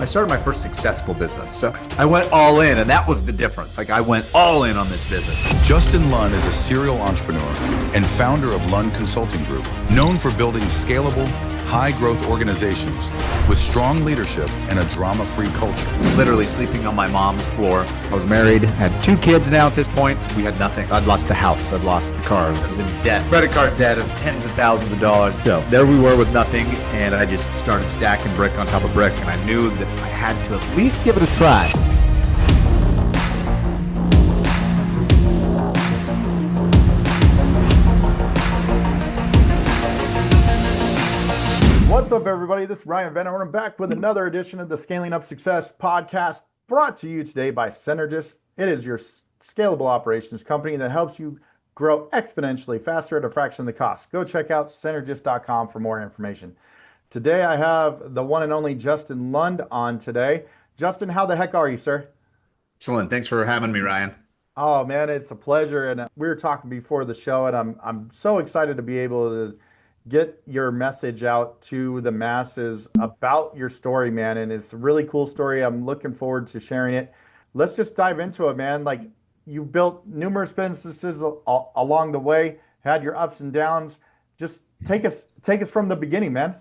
I started my first successful business. So I went all in, and that was the difference. Like, I went all in on this business. Justin Lund is a serial entrepreneur and founder of Lund Consulting Group, known for building scalable, high-growth organizations with strong leadership and a drama-free culture. Literally sleeping on my mom's floor. I was married, had 2 kids now at this point. We had nothing. I'd lost the house. I'd lost the car. I was in debt. Credit card debt of tens of thousands of dollars. So there we were with nothing, and I just started stacking brick on top of brick, and I knew that I had to at least give it a try. What's up, everybody? This is Ryan Van Ornum back with another edition of the Scaling Up Success podcast, brought to you today by Cynergists. It is your scalable operations company that helps you grow exponentially faster at a fraction of the cost. Go check out Cynergist.com for more information. Today, I have the one and only Justin Lund on today. Justin, how the heck are you, sir? Excellent. Thanks for having me, Ryan. Oh, man, it's a pleasure. And we were talking before the show, and I'm so excited to be able to get your message out to the masses about your story, man. And it's a really cool story. I'm looking forward to sharing it. Let's just dive into it, man. Like, you built numerous businesses along the way, had your ups and downs. Just take us from the beginning, man.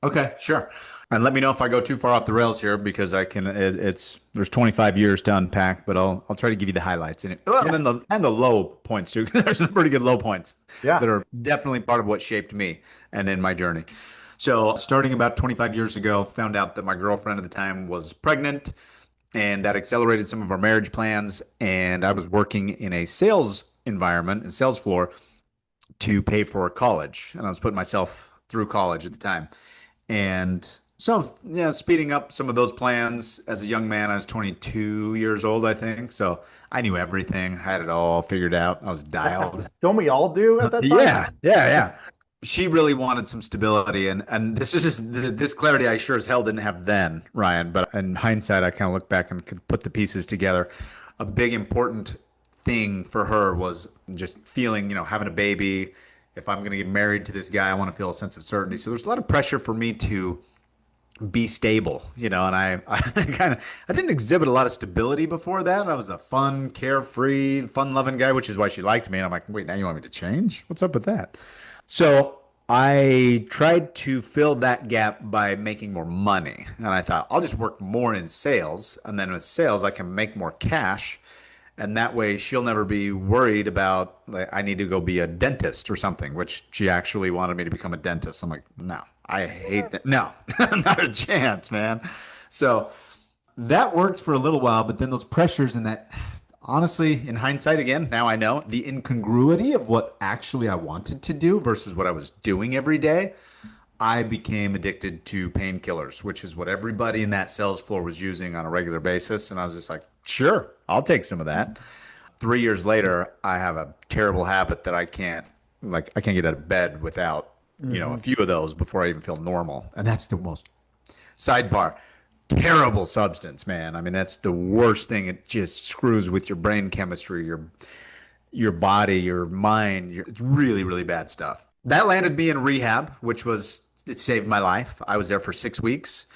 Okay, sure. And let me know if I go too far off the rails here, because I can. There's 25 years to unpack, but I'll try to give you the highlights in it. Well, Yeah. and the low points too. There's some pretty good low points Yeah. that are definitely part of what shaped me and in my journey. So starting about 25 years ago, found out that my girlfriend at the time was pregnant, and that accelerated some of our marriage plans. And I was working in a sales environment, a sales floor, to pay for college, and I was putting myself through college at the time. And so, yeah, speeding up some of those plans as a young man. I was 22 years old, I think. So I knew everything, had it all figured out. I was dialed. Don't we all do at that time? Yeah. She really wanted some stability, and this is just this clarity I sure as hell didn't have then, Ryan. But in hindsight, I kind of look back and could put the pieces together. A big important thing for her was just feeling, having a baby. If I'm going to get married to this guy, I want to feel a sense of certainty. So there's a lot of pressure for me to be stable, and I didn't exhibit a lot of stability before that. I was a fun, carefree, fun-loving guy, which is why she liked me. And I'm like, wait, now you want me to change? What's up with that? So I tried to fill that gap by making more money. And I thought, I'll just work more in sales. And then with sales, I can make more cash. And that way she'll never be worried about, like, I need to go be a dentist or something, which she actually wanted me to become a dentist. I'm like, no, I hate that. No, not a chance, man. So that worked for a little while, but then those pressures and that, honestly, in hindsight, again, now I know the incongruity of what actually I wanted to do versus what I was doing every day. I became addicted to painkillers, which is what everybody in that sales floor was using on a regular basis. And I was just like, sure, I'll take some of that. 3 years later, I have a terrible habit that I can't get out of bed without, a few of those before I even feel normal. And that's the most sidebar. Terrible substance, man. I mean, that's the worst thing. It just screws with your brain chemistry, your body, your mind. It's really, really bad stuff. That landed me in rehab, it saved my life. I was there for 6 weeks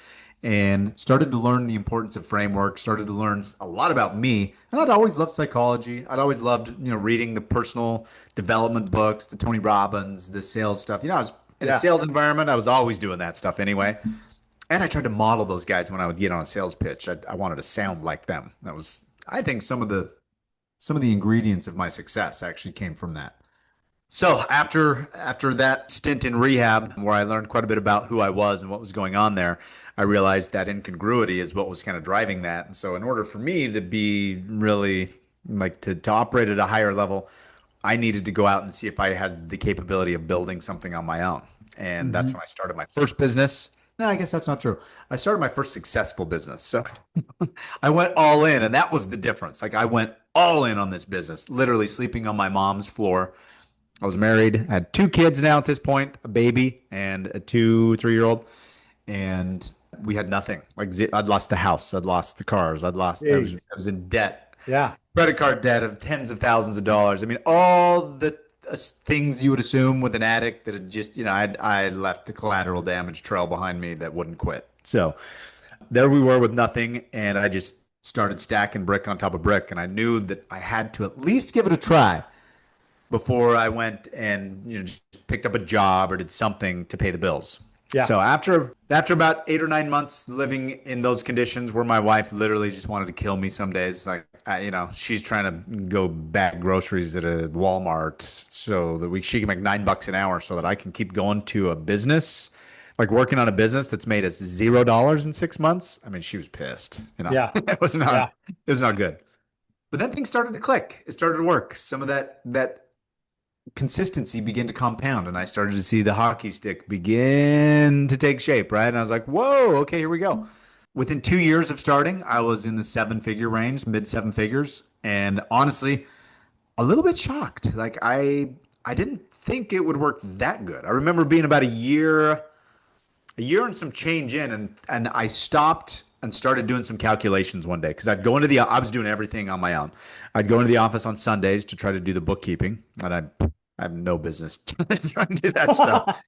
and started to learn the importance of framework, started to learn a lot about me. And I'd always loved psychology. I'd always loved, reading the personal development books, the Tony Robbins, the sales stuff. I was in a sales environment. I was always doing that stuff anyway. And I tried to model those guys when I would get on a sales pitch. I wanted to sound like them. That was, I think, some of the ingredients of my success actually came from that. So after that stint in rehab, where I learned quite a bit about who I was and what was going on there, I realized that incongruity is what was kind of driving that. And so in order for me to be really to operate at a higher level, I needed to go out and see if I had the capability of building something on my own. And that's when I started my first business. No, I guess that's not true. I started my first successful business. So I went all in, and that was the difference. Like, I went all in on this business, literally sleeping on my mom's floor. I was married, I had 2 kids now at this point, a baby and a 3-year-old, and we had nothing. Like, I'd lost the house, I'd lost the cars, I was in debt. Yeah. Credit card debt of tens of thousands of dollars. I mean, all the things you would assume with an addict that had just, I left the collateral damage trail behind me that wouldn't quit. So there we were with nothing, and I just started stacking brick on top of brick, and I knew that I had to at least give it a try before I went and just picked up a job or did something to pay the bills. Yeah. So after about 8 or 9 months living in those conditions, where my wife literally just wanted to kill me some days, like she's trying to go bag groceries at a Walmart so that she can make $9 an hour so that I can keep going to a business, like working on a business that's made us $0 in 6 months. I mean, she was pissed. Yeah. It Yeah. was not good. But then things started to click. It started to work. Some of that consistency began to compound, and I started to see the hockey stick begin to take shape, right? And I was like, whoa, okay, here we go. Within 2 years of starting, I was in the seven-figure range, mid seven figures, and honestly, a little bit shocked. Like I didn't think it would work that good. I remember being about a year and some change in, and I stopped and started doing some calculations one day because I was doing everything on my own. I'd go into the office on Sundays to try to do the bookkeeping, and I have no business trying to do that stuff.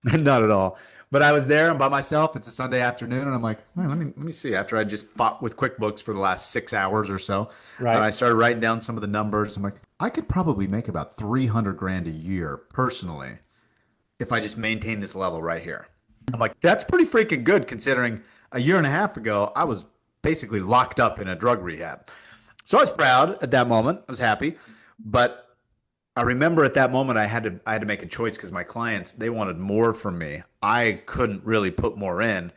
Not at all. But I was there and by myself. It's a Sunday afternoon, and I'm like, "Hmm, let me see." After I just fought with QuickBooks for the last 6 hours or so, and Right. I started writing down some of the numbers. I'm like, I could probably make about 300 grand a year personally if I just maintain this level right here. I'm like, that's pretty freaking good considering a year and a half ago, I was basically locked up in a drug rehab. So I was proud at that moment. I was happy. But I remember at that moment I had to make a choice because my clients, they wanted more from me. I couldn't really put more in.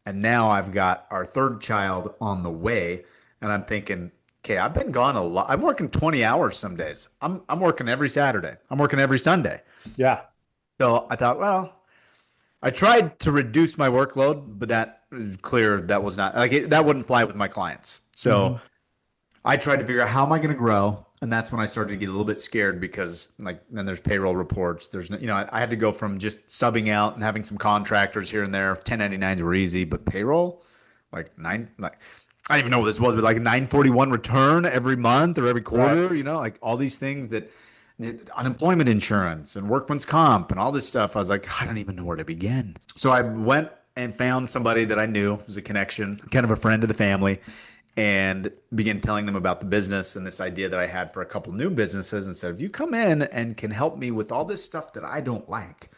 And now I've got our third child on the way. And I'm thinking, okay, I've been gone a lot. I'm working 20 hours some days. I'm working every Saturday. I'm working every Sunday. Yeah. So I thought, well, I tried to reduce my workload, but that was clear that was not like that wouldn't fly with my clients. Hmm. So I tried to figure out how am I going to grow, and that's when I started to get a little bit scared because like then there's payroll reports. There's no, I had to go from just subbing out and having some contractors here and there. 1099s were easy, but payroll, like I don't even know what this was, but like a 941 return every month or every Right. quarter. Like all these things that unemployment insurance and workman's comp and all this stuff. I was like, I don't even know where to begin. So I went and found somebody that I knew was a connection, kind of a friend of the family, and began telling them about the business and this idea that I had for a couple new businesses and said, if you come in and can help me with all this stuff that I don't like,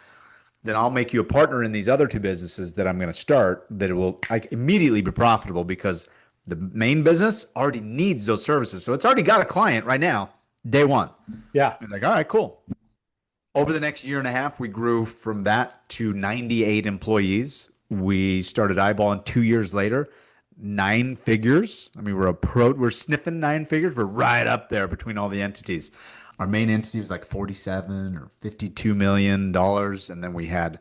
then I'll make you a partner in these other two businesses that I'm going to start that it will like immediately be profitable because the main business already needs those services. So it's already got a client right now, day one. Yeah. It's like, all right, cool. Over the next year and a half, we grew from that to 98 employees. We started eyeballing 2 years later, nine figures. I mean, we're sniffing nine figures. We're right up there between all the entities. Our main entity was like 47 or $52 million, and then we had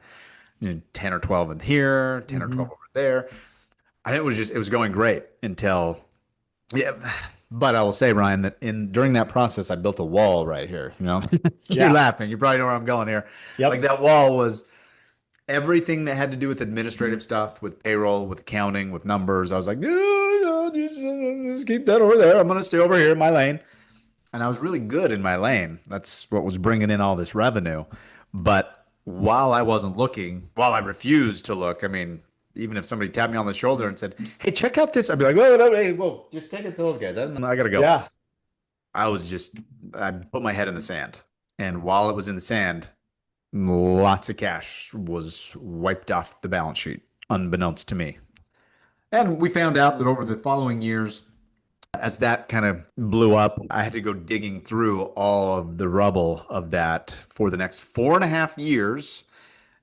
10 or 12 in here, 10 or Hmm. 12 over there. And it was going great until yeah. But I will say, Ryan, that during that process, I built a wall right here. You're Yeah. laughing. You probably know where I'm going here. Like Yep. that wall was everything that had to do with administrative stuff, with payroll, with accounting, with numbers. I was like, no, just keep that over there. I'm going to stay over here in my lane. And I was really good in my lane. That's what was bringing in all this revenue. But while I wasn't looking, while I refused to look, I mean, even if somebody tapped me on the shoulder and said, "Hey, check out this," I'd be like, "Whoa, no, hey, whoa, just take it to those guys. I gotta go." Yeah. I put my head in the sand, and while it was in the sand, lots of cash was wiped off the balance sheet, unbeknownst to me. And we found out that over the following years, as that kind of blew up, I had to go digging through all of the rubble of that for the next 4.5 years,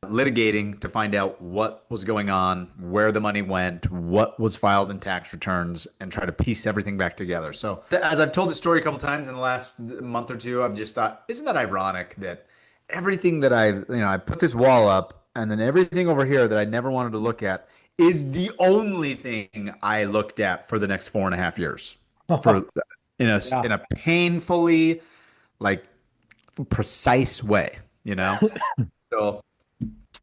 litigating to find out what was going on, where the money went, what was filed in tax returns, and try to piece everything back together. So, as I've told the story a couple times in the last month or two, I've just thought, isn't that ironic that everything that I put this wall up, and then everything over here that I never wanted to look at is the only thing I looked at for the next 4.5 years for Yeah. in a painfully like precise way, you know? So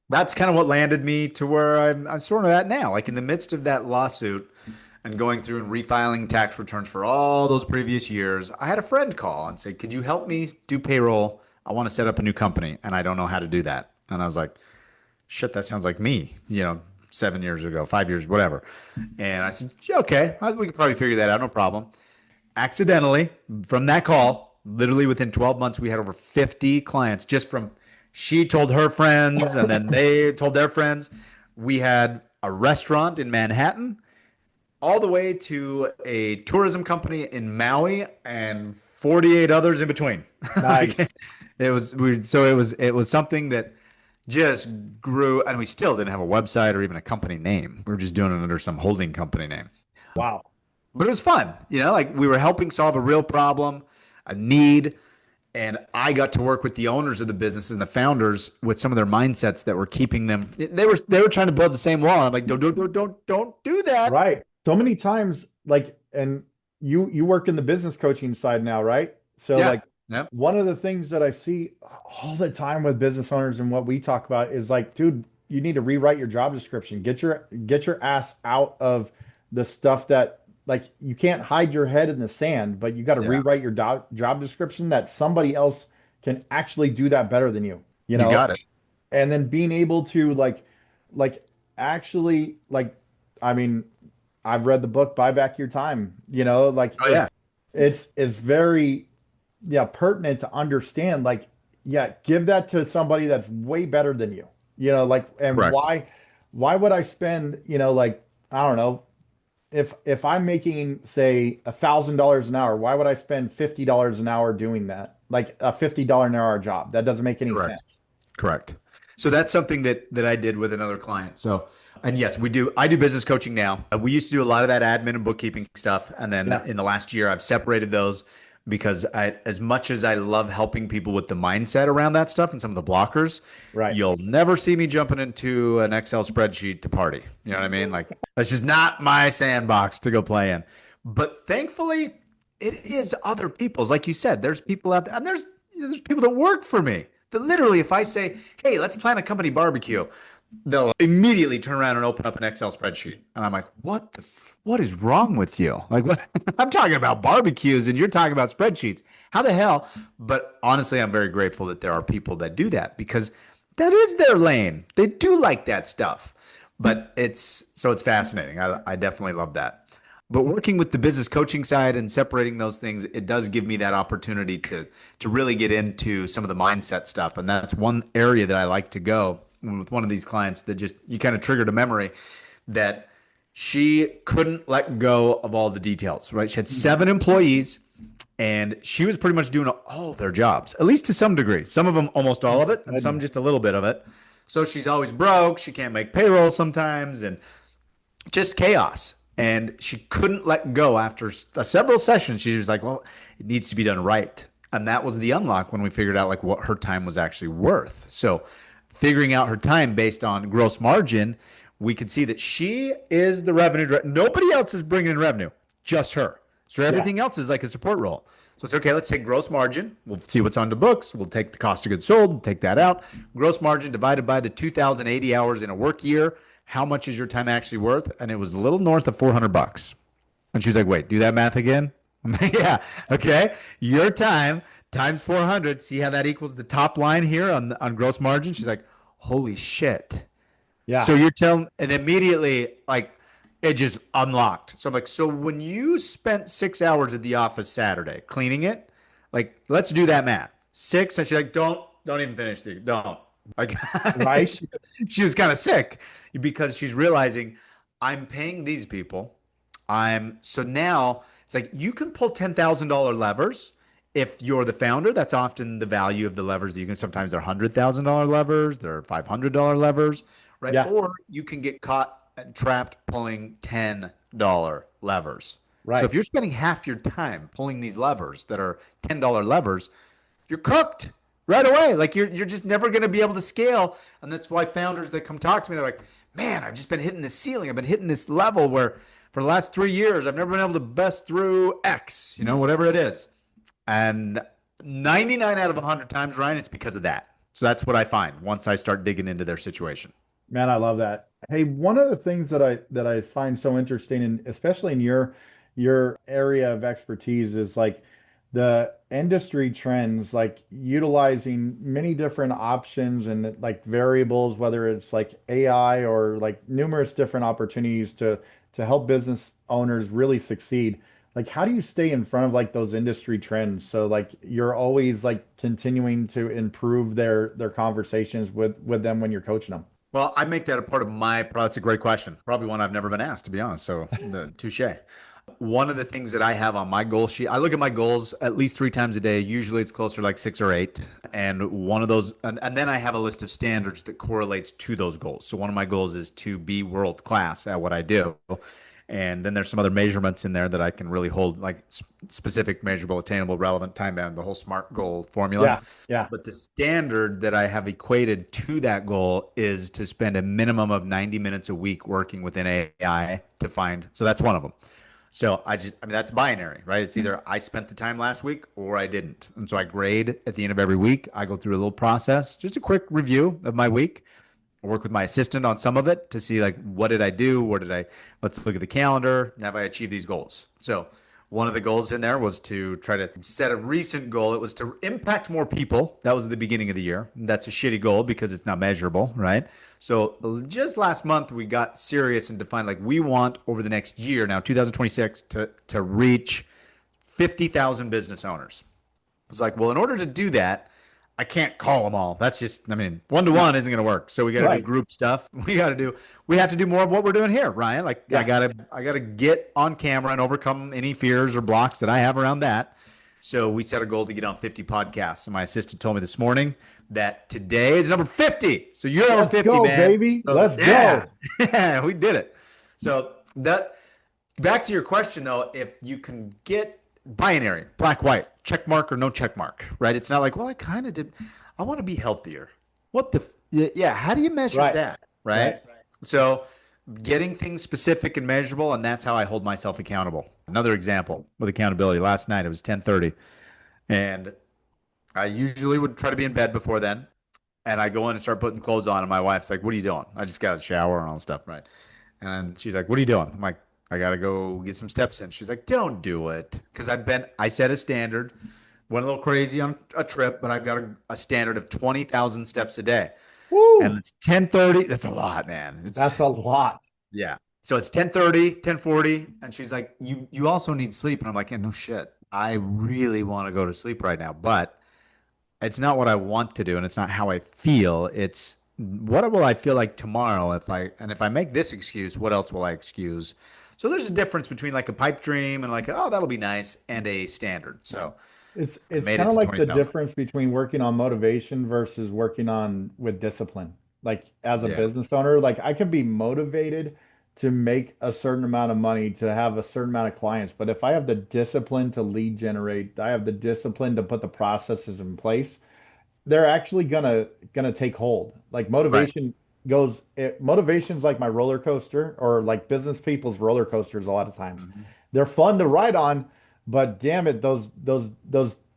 that's kind of what landed me to where I'm sort of at now. Like in the midst of that lawsuit and going through and refiling tax returns for all those previous years, I had a friend call and say, "Could you help me do payroll? I want to set up a new company and I don't know how to do that." And I was like, "Shit, that sounds like me." 7 years ago, 5 years, whatever. And I said, yeah, okay, we could probably figure that out, no problem. Accidentally, from that call, literally within 12 months, we had over 50 clients just from she told her friends and then they told their friends. We had a restaurant in Manhattan all the way to a tourism company in Maui and 48 others in between. Nice. Like it was we so it was something that just grew, and we still didn't have a website or even a company name. We were just doing it under some holding company name. Wow. But it was fun, like we were helping solve a real problem, a need, and I got to work with the owners of the businesses and the founders with some of their mindsets that were keeping them. They were trying to build the same wall. I'm like, don't do that. Right. So many times, like, and you work in the business coaching side now, right? So Yeah. like Yep. one of the things that I see all the time with business owners and what we talk about is like, dude, you need to rewrite your job description. Get your ass out of the stuff that like you can't hide your head in the sand, but you got to Yeah. rewrite your job description that somebody else can actually do that better than you, you You know? got it. And then being able to like actually like I mean I've read the book Buy Back Your Time, like Oh yeah. it's very yeah pertinent to understand like yeah give that to somebody that's way better than you, like and Correct. why would I spend like I don't know if I'm making say $1,000 an hour, why would I spend $50 an hour doing that, like a $50 an hour job? That doesn't make any Correct. sense. Correct. So that's something that I did with another client. So, and yes, we do. I do business coaching now. We used to do a lot of that admin and bookkeeping stuff, and then Yeah. in the last year, I've separated those because as much as I love helping people with the mindset around that stuff and some of the blockers, Right. you'll never see me jumping into an Excel spreadsheet to party. You know what I mean? Like that's just not my sandbox to go play in. But thankfully, it is other people's. Like you said, there's people out there, and there's people that work for me. That literally, if I say, "Hey, let's plan a company barbecue," they'll immediately turn around and open up an Excel spreadsheet, and I'm like, What is wrong with you? Like, what? I'm talking about barbecues, and you're talking about spreadsheets. How the hell?" But honestly, I'm very grateful that there are people that do that because that is their lane. They do like that stuff, but it's fascinating. I definitely love that. But working with the business coaching side and separating those things, it does give me that opportunity to really get into some of the mindset stuff. And that's one area that I like to go with one of these clients that just you kind of triggered a memory that she couldn't let go of all the details, right? She had 7 employees and she was pretty much doing all their jobs, at least to some degree. Some of them almost all of it, and some just a little bit of it. So she's always broke. She can't make payroll sometimes, and just chaos. And she couldn't let go after several sessions. She was like, well, it needs to be done right. And that was the unlock when we figured out like what her time was actually worth. So figuring out her time based on gross margin, we could see that she is the revenue director. Nobody else is bringing in revenue, just her. So Yeah. everything else is like a support role. So it's okay. Let's take gross margin. We'll see what's on the books. We'll take the cost of goods sold, take that out. Gross margin divided by the 2,080 hours in a work year. How much is your time actually worth? And it was a little north of $400. And she was like, wait, do that math again? I'm like, yeah. Okay. Your time times 400. See how that equals the top line here on gross margin? She's like, holy shit. Yeah. So you're telling, and immediately, like, it just unlocked. So I'm like, so when you spent 6 hours at the office Saturday cleaning it, like, let's do that math. Six, and she's like, don't even finish the, don't. Like, Right. she was kind of sick because she's realizing I'm paying these people. So now it's like you can pull $10,000 levers. If you're the founder, that's often the value of the levers that you can. Sometimes they're $100,000 levers, they're $500 levers, right? Yeah. Or you can get caught and trapped pulling $10 levers. So Right. if you're spending half your time pulling these levers that are $10 levers, you're cooked right away. Like you're just never going to be able to scale. And that's why founders that come talk to me, they're like, man, I've just been hitting this ceiling. I've been hitting this level where for the last 3 years, I've never been able to bust through X, whatever it is. And 99 out of 100 times, Ryan, it's because of that. So that's what I find once I start digging into their situation. Man, I love that. Hey, one of the things that I find so interesting, and especially in your area of expertise, is like the industry trends, like utilizing many different options and like variables, whether it's like AI or like numerous different opportunities to help business owners really succeed. Like, how do you stay in front of like those industry trends? So like you're always like continuing to improve their conversations with them when you're coaching them. Well, I make that a part of that's a great question. Probably one I've never been asked, to be honest. So the touche. One of the things that I have on my goal sheet, I look at my goals at least 3 times a day. Usually it's closer to like 6 or 8. And one of those, and then I have a list of standards that correlates to those goals. So one of my goals is to be world class at what I do. And then there's some other measurements in there that I can really hold, like specific, measurable, attainable, relevant, time bound, the whole SMART goal formula. Yeah, yeah. But the standard that I have equated to that goal is to spend a minimum of 90 minutes a week working within AI to find. So that's one of them. So I mean, that's binary, right? It's either I spent the time last week or I didn't. And so I grade at the end of every week. I go through a little process, just a quick review of my week. I work with my assistant on some of it to see like what did I do? Let's look at the calendar. Have I achieved these goals? So one of the goals in there was to try to set a recent goal. It was to impact more people. That was at the beginning of the year. That's a shitty goal because it's not measurable, right? So just last month we got serious and defined like we want over the next year now, 2026, to reach 50,000 business owners. It's like, well, in order to do that, I can't call them all. That's just, I mean, one to one isn't going to work. So we got to do Right. group stuff. We have to do more of what we're doing here, Ryan. Like Yeah. I gotta get on camera and overcome any fears or blocks that I have around that. So we set a goal to get on 50 podcasts. And my assistant told me this morning that today is number 50. So you're number Let's 50, go, man. baby. So, Let's yeah. go. Yeah, we did it. So that back to your question though, if you can get binary, black, white, check mark or no check mark, right? It's not like, well, I kind of did. I want to be healthier. What the, yeah, how do you measure Right. that, right? Right. So getting things specific and measurable, and that's how I hold myself accountable. Another example with accountability. Last night it was 10:30, and I usually would try to be in bed before then. And I go in and start putting clothes on, and my wife's like, "What are you doing?" I just got a shower and all this stuff, right? And she's like, "What are you doing?" I'm like, "I gotta go get some steps in." She's like, "Don't do it," because I set a standard, went a little crazy on a trip, but I've got a standard of 20,000 steps a day, and Woo! it's 10:30. That's a lot, man. That's a lot. Yeah. So it's 10:30, 10:40, and she's like, "You also need sleep," and I'm like, "Yeah, no shit. I really want to go to sleep right now, but." It's not what I want to do and it's not how I feel. It's what will I feel like tomorrow if I make this excuse, what else will I excuse? So there's a difference between like a pipe dream and like, oh, that'll be nice and a standard. So I It's made it kind of to like the 20,000. difference between working on motivation versus working on with discipline. Like as a Yeah. business owner, like I can be motivated to make a certain amount of money, to have a certain amount of clients, but if I have the discipline to lead generate, I have the discipline to put the processes in place, they're actually gonna take hold. Like Right. motivation's like my roller coaster or like business people's roller coasters a lot of times. Mhm. They're fun to ride on, but damn it, those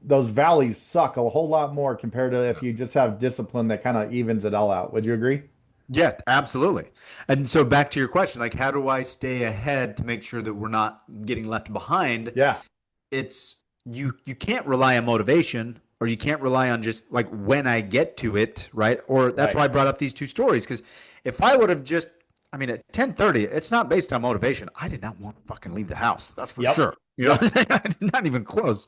valleys suck a whole lot more compared to if you just have discipline that kind of evens it all out. Would you agree? Yeah, absolutely. And so back to your question, like how do I stay ahead to make sure that we're not getting left behind? Yeah, It's you can't rely on motivation or you can't rely on just like when I get to it, right? Or that's right. why I brought up these two stories because if I would have just I mean at 10:30, it's not based on motivation. I did not want to fucking leave the house. That's for Yep. sure. You know, Yep. not even close.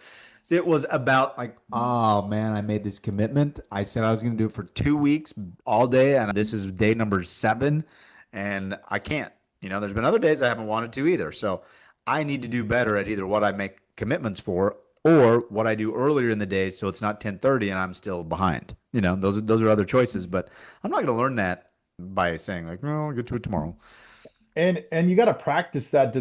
It was about like, oh man, I made this commitment. I said I was going to do it for 2 weeks all day, and this is day number 7, and I can't. You know, there's been other days I haven't wanted to either. So I need to do better at either what I make commitments for or what I do earlier in the day so it's not 10:30 and I'm still behind. You know, those are other choices, but I'm not going to learn that by saying like, "No, I'll get to it tomorrow." And you got to practice that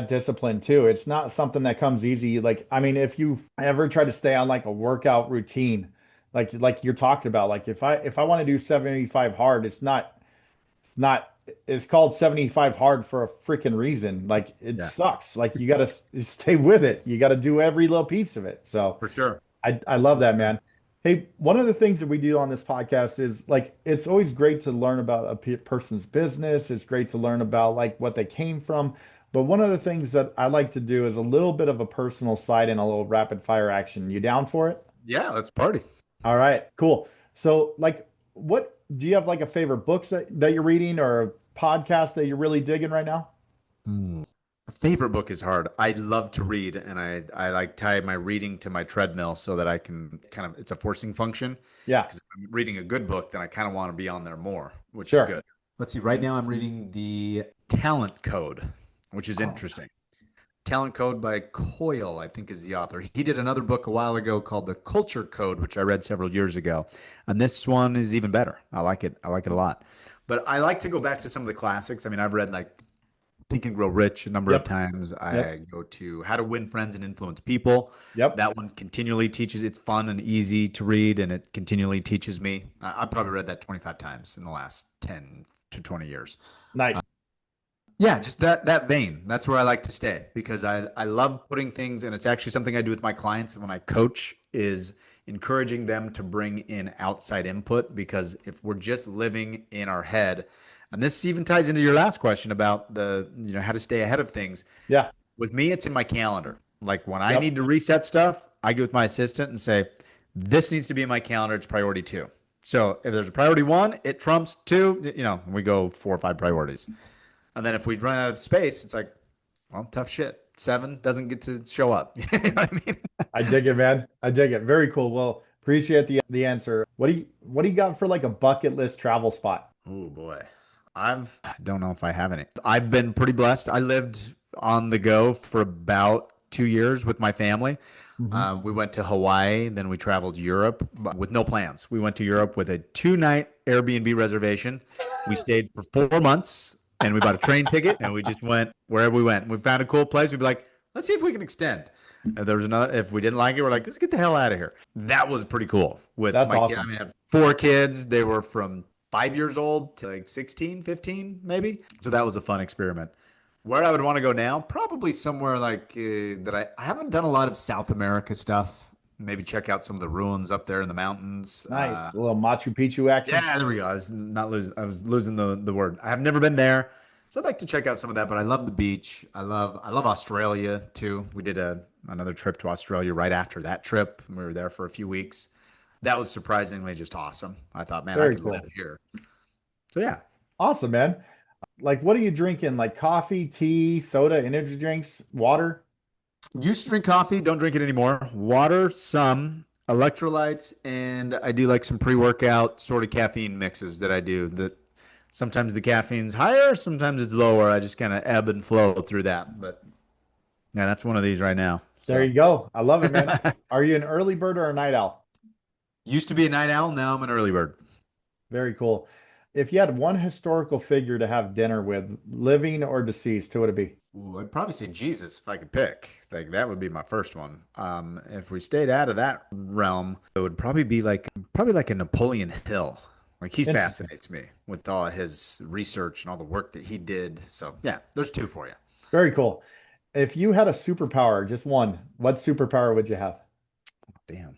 discipline too. It's not something that comes easy. Like I mean, if you ever try to stay on like a workout routine, like you're talking about, like if I want to do 75 hard, it's not it's called 75 hard for a freaking reason. Like it Yeah, sucks. Like you got to stay with it. You got to do every little piece of it. So for sure. I love that, man. Hey, one of the things that we do on this podcast is like it's always great to learn about a person's business. It's great to learn about like what they came from. But one of the things that I like to do is a little bit of a personal side and a little rapid fire action. You down for it? Yeah, let's party. All right, cool. So, like, what do you have like a favorite books that you're reading or a podcast that you're really digging right now? Hmm. Favorite book is hard. I love to read, and I like tie my reading to my treadmill so that I can kind of it's a forcing function. Yeah, Because if I'm reading a good book, then I kind of want to be on there more, which is sure. good. Let's see. Right now, I'm reading The Talent Code, which is Oh, interesting. Talent Code by Coyle, I think, is the author. He did another book a while ago called The Culture Code, which I read several years ago. And this one is even better. I like it. I like it a lot. But I like to go back to some of the classics. I mean, I've read like Think and Grow Rich a number of yep, times. yep, I go to How to Win Friends and Influence People. yep. That one continually teaches. It's fun and easy to read, and it continually teaches me. I've probably read that 25 times in the last 10 to 20 years. Nice. Yeah, just that vein. That's where I like to stay because I love putting things, and it's actually something I do with my clients when I coach is encouraging them to bring in outside input because if we're just living in our head, and this even ties into your last question about how to stay ahead of things. Yeah, With me, it's in my calendar. Like when I yep. need to reset stuff, I go with my assistant and say, this needs to be in my calendar. It's priority two. So if there's a priority one, it trumps two, we go four or five priorities. And then if we run out of space, it's like, well, tough shit. Seven doesn't get to show up. You know what I mean? I dig it, man. I dig it. Very cool. Well, appreciate the answer. What do you got for like a bucket list travel spot? Oh boy. I don't know if I have any. I've been pretty blessed. I lived on the go for about 2 years with my family. Hmm. We went to Hawaii, then we traveled Europe but with no plans. We went to Europe with a 2-night Airbnb reservation. We stayed for 4 months and we bought a train ticket and we just went wherever we went. We found a cool place. We'd be like, let's see if we can extend. If there was another, if we didn't like it, we're like, let's get the hell out of here. That was pretty cool with That's my kid. I awesome. mean, I had 4 kids. They were from 5 years old to like 16, 15, maybe. So that was a fun experiment. Where I would want to go now, probably somewhere like that. I haven't done a lot of South America stuff. Maybe check out some of the ruins up there in the mountains. Nice. A little Machu Picchu action. Yeah, there we go. I was not losing. I was losing the word. I have never been there, so I'd like to check out some of that. But I love the beach. I love Australia too. We did another trip to Australia right after that trip. We were there for a few weeks. That was surprisingly just awesome. I thought, man, I Very could live cool. here. So yeah, Awesome, man. Like, what are you drinking? Like coffee, tea, soda, energy drinks, water? used to drink coffee. Don't drink it anymore. Water, some electrolytes, and I do like some pre-workout sort of caffeine mixes that I do. That sometimes the caffeine's higher, sometimes it's lower. I just kind of ebb and flow through that. But yeah, that's one of these right now. There So you go. I love it, man. Are you an early bird or a night owl? used to be a night owl. Now I'm an early bird. Very cool. If you had one historical figure to have dinner with, living or deceased, who would it be? Ooh, I'd probably say Jesus if I could pick. Like that would be my first one. If we stayed out of that realm, it would probably like a Napoleon Hill. Like he Interesting. fascinates me with all his research and all the work that he did. So yeah, there's two for you. Very cool. If you had a superpower, just one, what superpower would you have? Damn.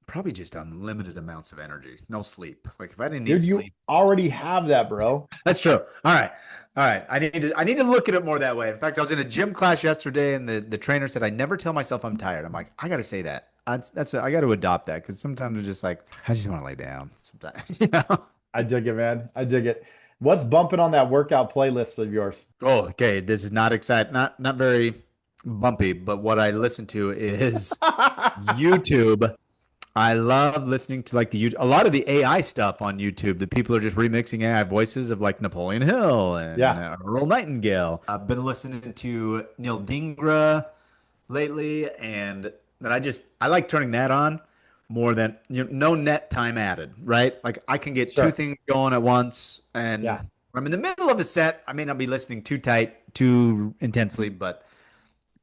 Probably just unlimited amounts of energy. No sleep. Like if I didn't need Dude, you sleep. already have that, bro. That's true. All right. All right. I need to look at it more that way. In fact, I was in a gym class yesterday and the trainer said I never tell myself I'm tired. I'm like, I gotta say that. I got to adopt that because sometimes it's just like I just want to lay down. Sometimes, you know. I dig it, man. I dig it. What's bumping on that workout playlist of yours? Oh, okay. This is not exciting. Not very bumpy, but what I listen to is YouTube. I love listening to like a lot of the AI stuff on YouTube that people are just remixing AI voices of like Napoleon Hill and Yeah, Earl Nightingale. I've been listening to Neil Dingra lately, and then I like turning that on more than no net time added, right? Like I can get two sure. things going at once, and Yeah, when I'm in the middle of a set, I may not be listening too tight, too intensely, but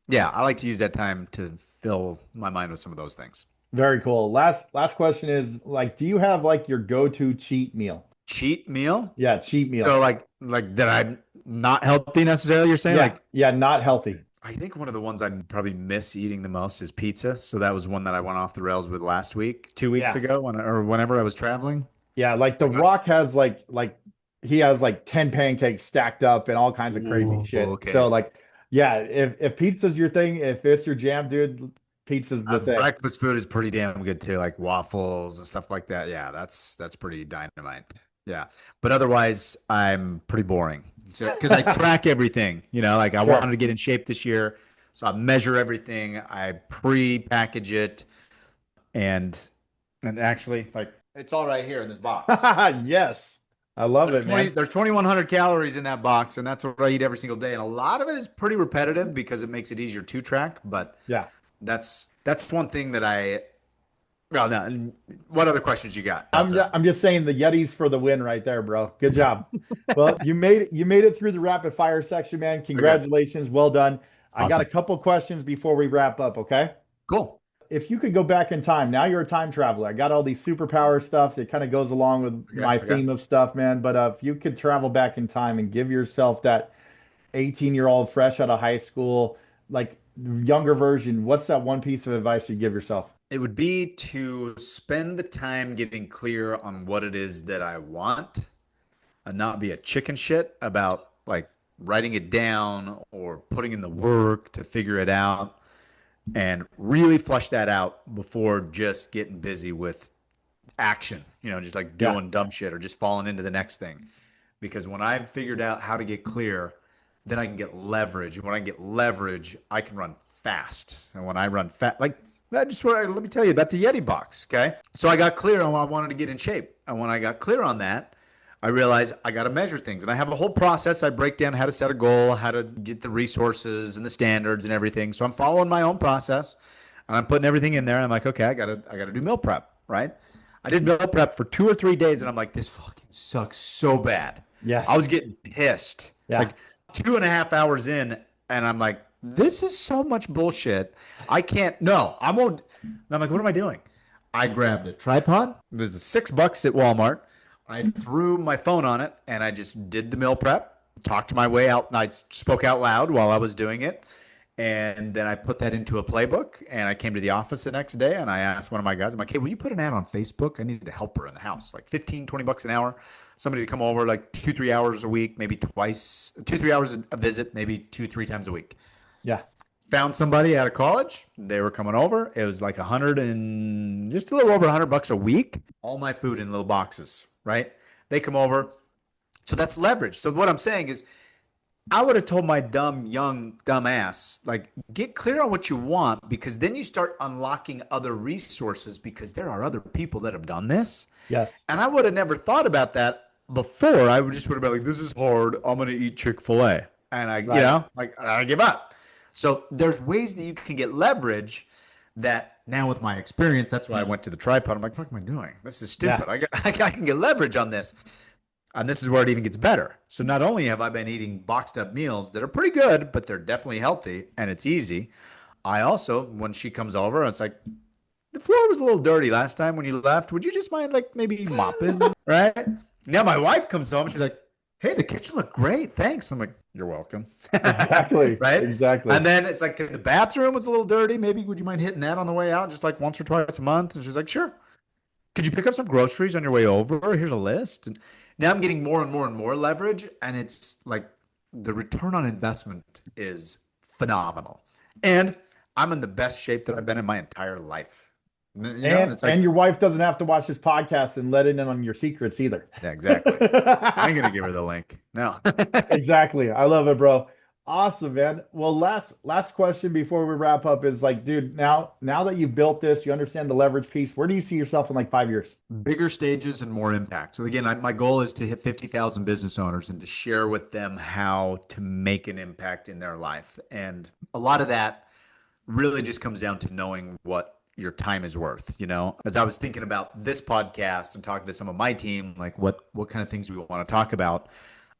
yeah, I like to use that time to fill my mind with some of those things. very cool. Last question is like, do you have like your go-to cheat meal? Cheat meal. Yeah, cheat So meal. like that I'm not healthy necessarily, you're saying? Yeah, Like yeah, not healthy. I think one of the ones I probably miss eating the most is pizza. So that was one that I went off the rails with last week, 2 weeks Yeah. ago or whenever I was traveling. Yeah, like The Like that's Rock has like he has like 10 pancakes stacked up and all kinds of crazy ooh, shit. So okay. like Yeah, if pizza's your thing, if it's your jam, dude, pizza's the thing. Breakfast food is pretty damn good too, like waffles and stuff like that. Yeah, that's pretty dynamite. Yeah, but otherwise, I'm pretty boring. So because I track everything, like I Sure. wanted to get in shape this year, so I measure everything. I pre-package it, and actually, like it's all right here in this box. Yes. I love it, man. There's 2,100 calories in that box, and that's what I eat every single day. And a lot of it is pretty repetitive because it makes it easier to track. But Yeah. that's one thing that I. Well, no. What other questions you got? I'm just saying the Yetis for the win right there, bro. Good job. Well, you made it through the rapid fire section, man. Okay, Congratulations. Well done. I got a awesome, couple questions before we wrap up, okay? cool. If you could go back in time, now you're a time traveler. I got all these superpower stuff that kind of goes along with Okay, my okay. theme of stuff, man. But if you could travel back in time and give yourself that 18-year-old fresh out of high school, like younger version, what's that one piece of advice you give yourself? It would be to spend the time getting clear on what it is that I want and not be a chicken shit about like writing it down or putting in the work to figure it out and really flush that out before just getting busy with action, just like Yeah, doing dumb shit or just falling into the next thing. Because when I've figured out how to get clear, then I can get leverage. And when I get leverage, I can run fast. And when I run fast, like that just what let me tell you about the Yeti box. Okay. So I got clear on what I wanted to get in shape. And when I got clear on that, I realized I got to measure things. And I have a whole process. I break down how to set a goal, how to get the resources and the standards and everything. So I'm following my own process and I'm putting everything in there. And I'm like, okay, I gotta do meal prep, right? I did meal prep for 2 or 3 days and I'm like, this fucking sucks so bad. I yes, was getting pissed. yeah, Like 2.5 hours in, and I'm like, this is so much bullshit. I can't. No, I won't. And I'm like, what am I doing? I grabbed a tripod. There's $6 at Walmart. I threw my phone on it, and I just did the meal prep. Talked my way out. I spoke out loud while I was doing it. And then I put that into a playbook and I came to the office the next day and I asked one of my guys, I'm like, hey, will you put an ad on Facebook? I needed a helper in the house, like 15, $20 an hour. Somebody to come over like 2, 3 hours a week, maybe twice, 2, 3 hours a visit, maybe 2, 3 times a week. yeah, Found somebody out of college. They were coming over. It was like 100 and just a little over $100 a week. All my food in little boxes, right? They come over. So that's leverage. So what I'm saying is I would have told my dumb ass, like, get clear on what you want because then you start unlocking other resources because there are other people that have done this. yes, And I would have never thought about that before. I would just would have been like, this is hard. I'm going to eat Chick-fil-A. And right, like I give up. So there's ways that you can get leverage that now with my experience, that's why I went to the tripod. I'm like, what am I doing? This is yeah, stupid. I can get leverage on this. And this is where it even gets better. So not only have I been eating boxed up meals that are pretty good, but they're definitely healthy and it's easy. I also, when she comes over, it's like, the floor was a little dirty last time when you left. Would you just mind like maybe mopping? Right? Now my wife comes home. She's like, hey, the kitchen looked great. Thanks. I'm like, you're welcome. exactly, Right? exactly. And then it's like the bathroom was a little dirty. Maybe would you mind hitting that on the way out just like once or twice a month? And she's like, sure. Could you pick up some groceries on your way over? Here's a list. And now I'm getting more and more and more leverage. And it's like the return on investment is phenomenal. And I'm in the best shape that I've been in my entire life. And It's like, and your wife doesn't have to watch this podcast and let in on your secrets either. yeah, exactly. I ain't gonna give her the link. No. Exactly. I love it, bro. Awesome, man. Well, last question before we wrap up is like, dude, now that you've built this, you understand the leverage piece. Where do you see yourself in like 5 years? Bigger stages and more impact. So again, my goal is to hit 50,000 business owners and to share with them how to make an impact in their life. And a lot of that really just comes down to knowing what your time is worth. As I was thinking about this podcast and talking to some of my team, like what kind of things we want to talk about.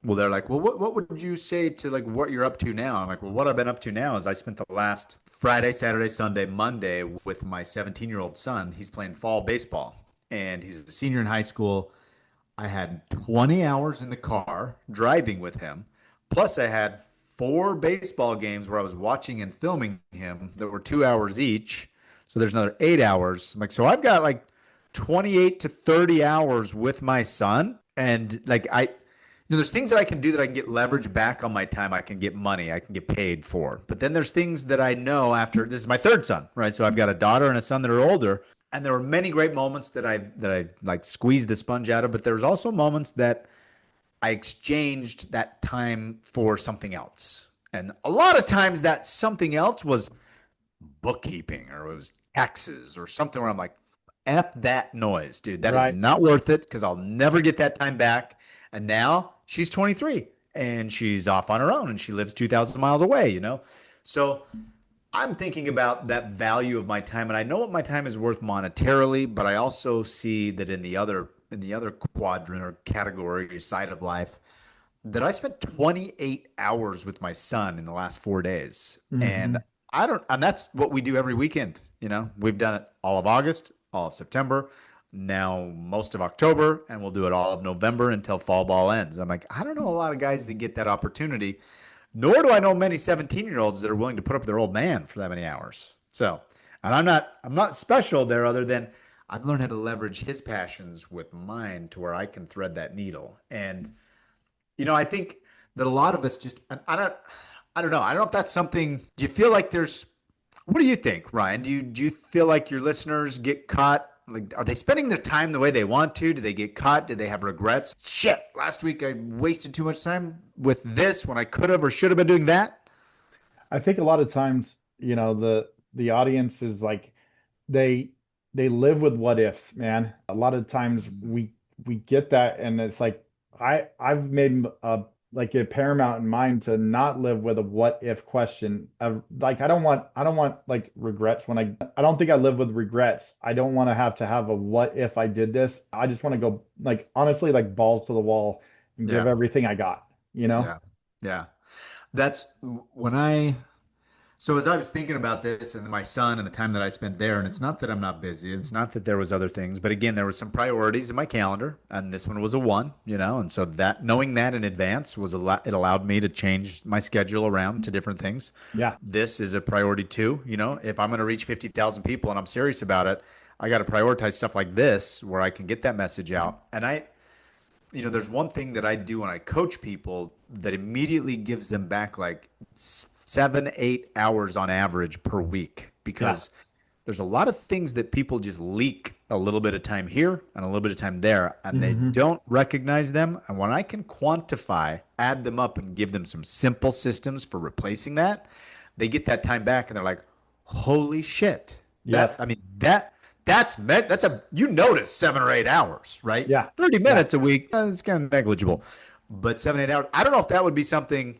Well, they're like, well, what would you say to like what you're up to now? I'm like, well, what I've been up to now is I spent the last Friday, Saturday, Sunday, Monday with my 17-year-old son. He's playing fall baseball and he's a senior in high school. I had 20 hours in the car driving with him. Plus, I had 4 baseball games where I was watching and filming him that were 2 hours each. So there's another 8 hours. I'm like, so I've got like 28 to 30 hours with my son. And like, there's things that I can do that I can get leverage back on my time. I can get money. I can get paid for. But then there's things that I know after this is my third son, right? So I've got a daughter and a son that are older. And there were many great moments that I like squeezed the sponge out of, but there's also moments that I exchanged that time for something else. And a lot of times that something else was bookkeeping or it was taxes or something where I'm like, F that noise, dude. That is Right. not worth it because I'll never get that time back. And now she's 23 and she's off on her own and she lives 2,000 miles away, So I'm thinking about that value of my time. And I know what my time is worth monetarily, but I also see that in the other quadrant or category or side of life, that I spent 28 hours with my son in the last 4 days. And Hmm. and that's what we do every weekend. We've done it all of August, all of September, now most of October, and we'll do it all of November until fall ball ends. I'm like, I don't know a lot of guys that get that opportunity, nor do I know many 17-year-olds that are willing to put up with their old man for that many hours. So, and I'm not special there other than I've learned how to leverage his passions with mine to where I can thread that needle. And I think that a lot of us just, and I don't know. I don't know if that's something. Do you feel like what do you think, Ryan? Do you feel like your listeners get caught? Like, are they spending their time the way they want to? Do they get caught? Do they have regrets? Shit, last week I wasted too much time with this when I could have or should have been doing that. I think a lot of times, the audience is like they they live with what ifs, man. A lot of times we get that, and it's like I've made like a paramount in mind to not live with a what if question. Like I don't want like regrets when I don't think I live with regrets. I don't want to have a what if I did this. I just want to go like honestly like balls to the wall and give Yeah, everything I got, you know? yeah, yeah. That's when I So as I was thinking about this and my son and the time that I spent there, and it's not that I'm not busy, it's not that there was other things, but again, there were some priorities in my calendar, and this one was a one, and so that knowing that in advance it allowed me to change my schedule around to different things. Yeah. This is a priority too, if I'm going to reach 50,000 people and I'm serious about it, I got to prioritize stuff like this where I can get that message out. And there's one thing that I do when I coach people that immediately gives them back like 7, 8 hours on average per week Yeah. because there's a lot of things that people just leak a little bit of time here and a little bit of time there and they Hmm. don't recognize them. And when I can quantify, add them up and give them some simple systems for replacing that, they get that time back and they're like, holy shit. That, Yes. I mean, that's you notice 7 or 8 hours, right? Yeah. 30 Yeah. minutes a week, it's kind of negligible, but 7, 8 hours. I don't know if that would be something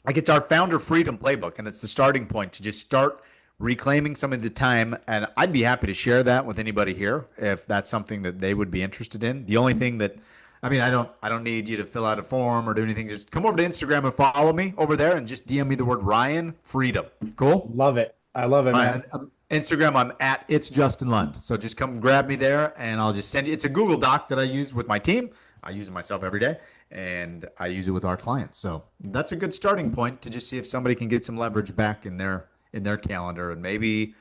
like it's our founder freedom playbook, and it's the starting point to just start reclaiming some of the time. And I'd be happy to share that with anybody here if that's something that they would be interested in. The only thing that, I mean, I don't need you to fill out a form or do anything. Just come over to Instagram and follow me over there, and just DM me the word Ryan Freedom. Cool. Love it. I love it, All man. right. Instagram, I'm at It's Justin Lund. So just come grab me there and I'll just send you. It's a Google Doc that I use with my team. I use it myself every day and I use it with our clients. So that's a good starting point to just see if somebody can get some leverage back in their calendar and maybe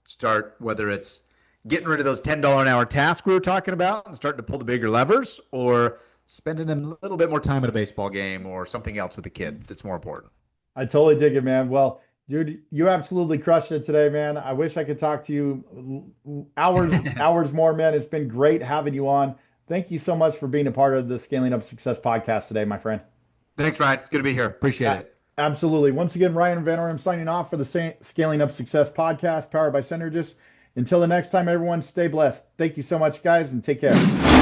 start, whether it's getting rid of those $10 an hour tasks we were talking about and starting to pull the bigger levers, or spending a little bit more time at a baseball game or something else with a kid that's more important. I totally dig it, man. Well, dude, you absolutely crushed it today, man. I wish I could talk to you hours, hours more, man. It's been great having you on. Thank you so much for being a part of the Scaling Up Success podcast today, my friend. Thanks, Ryan. It's good to be here. Appreciate A- it. Absolutely. Once again, Ryan Van Ornum signing off for the Scaling Up Success podcast powered by Cynergists. Until the next time, everyone, stay blessed. Thank you so much, guys, and take care.